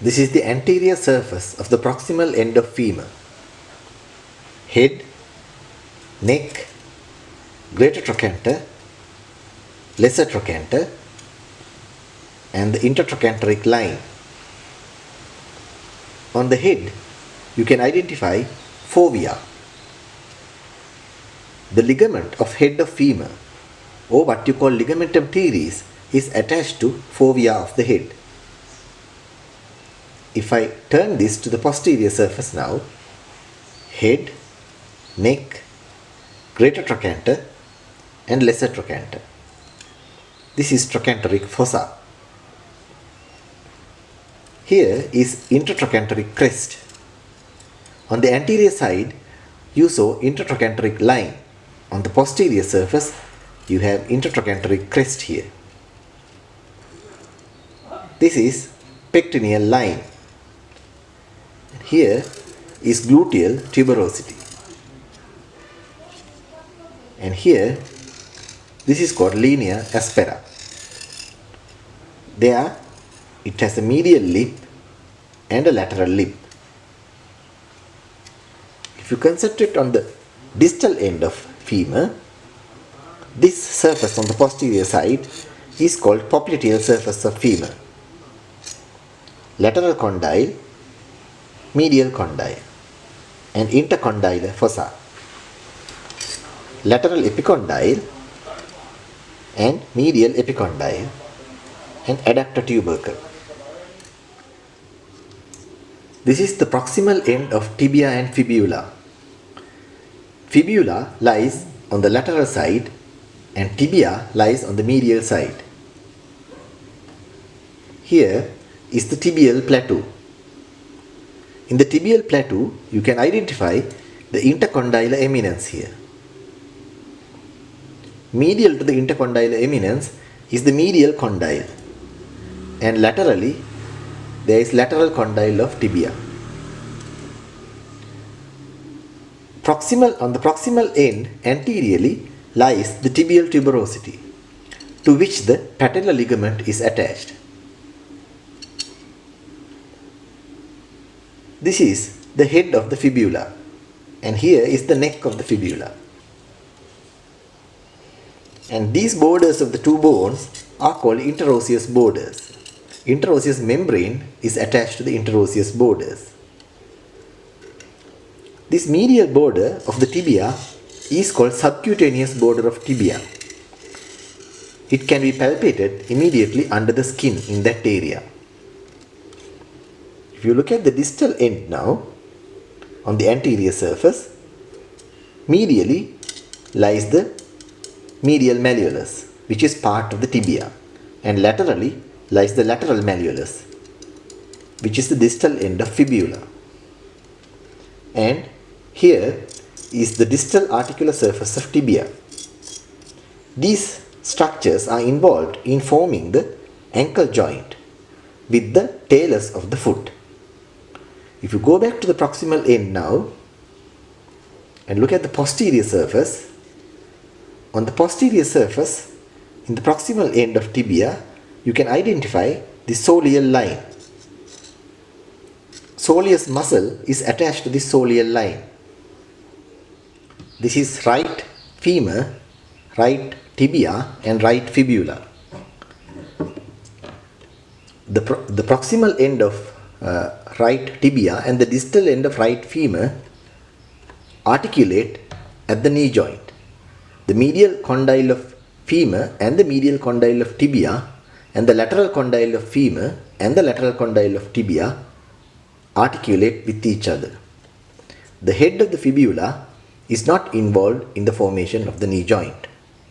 This is the anterior surface of the proximal end of femur. Head, neck, greater trochanter, lesser trochanter, and the intertrochanteric line. On the head, you can identify fovea. The ligament of head of femur, or what you call ligamentum teres, is attached to fovea of the head. If I turn this to the posterior surface now, head, neck, greater trochanter, and lesser trochanter. This is trochanteric fossa. Here is intertrochanteric crest. On the anterior side, you saw intertrochanteric line. On the posterior surface, you have intertrochanteric crest here. This is pectineal line. Here is gluteal tuberosity. And here, this is called linea aspera. There, it has a medial lip and a lateral lip. If you concentrate on the distal end of femur, this surface on the posterior side is called popliteal surface of femur. Lateral condyle, medial condyle, and intercondylar fossa. Lateral epicondyle and medial epicondyle, and adductor tubercle. This is the proximal end of tibia and fibula. Fibula lies on the lateral side and tibia lies on the medial side. Here is the tibial plateau. In the tibial plateau, you can identify the intercondylar eminence here. Medial to the intercondylar eminence is the medial condyle, and laterally there is lateral condyle of tibia. On the proximal end anteriorly lies the tibial tuberosity, to which the patellar ligament is attached. This is the head of the fibula, and here is the neck of the fibula. And these borders of the two bones are called interosseous borders. Interosseous membrane is attached to the interosseous borders. This medial border of the tibia is called subcutaneous border of tibia. It can be palpated immediately under the skin in that area. If you look at the distal end now, on the anterior surface, medially lies the medial malleolus, which is part of the tibia, and laterally lies the lateral malleolus, which is the distal end of fibula. And here is the distal articular surface of tibia. These structures are involved in forming the ankle joint with the talus of the foot. If you go back to the proximal end now and look at the posterior surface, on the posterior surface, in the proximal end of tibia, you can identify the soleal line. Soleus muscle is attached to the soleal line. This is right femur, right tibia, and right fibula. The proximal end of right tibia and the distal end of right femur articulate at the knee joint. The medial condyle of femur and the medial condyle of tibia and the lateral condyle of femur and the lateral condyle of tibia articulate with each other. The head of the fibula is not involved in the formation of the knee joint.